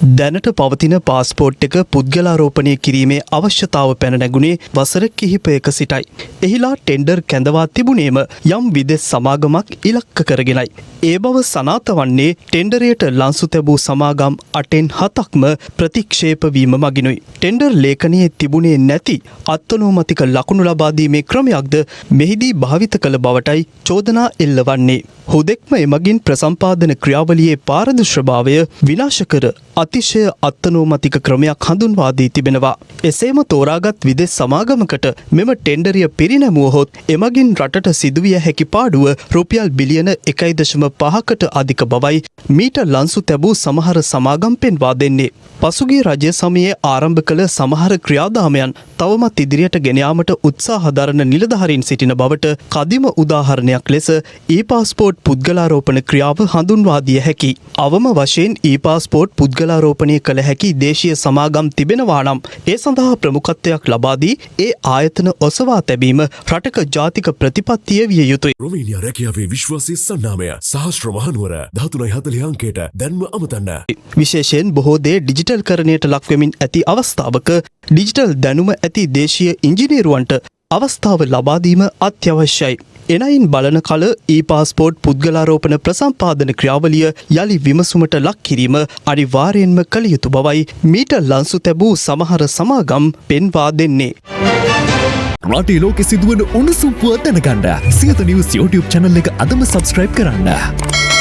දැනට පවතින පාස්පෝර්ට් එක පුද්ගලාරෝපණය කිරීමේ අවශ්‍යතාව පැන නැගුණේ වසර කිහිපයක සිටයි. එහිලා ටෙන්ඩර් කැඳවා තිබුණේම යම් විදෙස් සමාගමක් ඉලක්ක කරගෙනයි. ඒ බව සනාථ වන්නේ ටෙන්ඩරයට ලන්සු තැබූ සමාගම් 8න් 7ක්ම ප්‍රතික්ෂේප වීම මගිනුයි. ටෙන්ඩර් ලේඛනයේ තිබුණේ නැති අත්නෝමතික ලකුණු ලබා දීමේ ක්‍රමයක්ද මෙහිදී භාවිත කළ බවටයි චෝදනා එල්ලවන්නේ. හුදෙක්ම එමගින් ප්‍රසම්පාදන ක්‍රියාවලියේ පාරදර්ශභාවය විනාශ කර අතිශය අත්නෝමතික ක්‍රමයක් හඳුන්වා දී තිබෙනවා. එසේම තෝරාගත් විදෙස් සමාගමකට මෙම ටෙන්ඩරිය පිරිනැමුවහොත් එමගින් රටට සිදුවිය හැකි පාඩුව රුපියල් බිලියන 1.5කට අධික බවයි මීට ලන්සු තැබූ සමහර සමාගම් පෙන්වා දෙන්නේ. පසුගිය රජය සමයේ ආරම්භ කළ සමහර ක්‍රියාදාමයන් තවමත් ඉදිරියට ගෙන යාමට උත්සාහ දරන නිලධාරීන් සිටින බවට කදිම උදාහරණයක් ලෙස ඊ-පාස්පෝර්ට් පුද්ගලාරෝපණ ක්‍රියාව හඳුන්වා දිය හැකි. අවම වශයෙන් ඊ-පාස්පෝර්ට් පුද්ගලාරෝපණය කළ හැකි දේශීය සමාගම් තිබෙනවා නම් ඒ සඳහා ප්‍රමුඛත්වයක් ලබා දී ඒ ආයතන ඔසවා තැබීම රටක ජාතික ප්‍රතිපත්තිය විය යුතුයි. රොමේනියා රැකියාවේ විශ්වාසී සන්නාමය සහස්ත්‍ර මහනුවර 13:40 අංකයට දැන්ම අමතන්න. විශේෂයෙන් බොහෝ දේ ඩිජිටල් කරණයට ලක්වෙමින් ඇති අවස්ථාවක ඩිජිටල් දැනුම ඇති දේශීය ඉංජිනේරුවන්ට අවස්ථාව ලබා දීම අත්‍යවශ්‍යයි. එනයින් බලන කල ඊ-පාස්පෝර්ට් පුද්ගලාරෝපණ ප්‍රසම්පාදන ක්‍රියාවලිය යලි විමසුමට ලක් කිරීම අනිවාර්යෙන්ම කළ යුතු බවයි මීට ලන්සු තැබූ සමහර සමාගම් පෙන්වා දෙන්නේ. රටේ ලෝකෙ සිදුවන උණුසුම් පුවත් දැනගන්න සියත නිවුස් YouTube channel එක අදම subscribe කරන්න.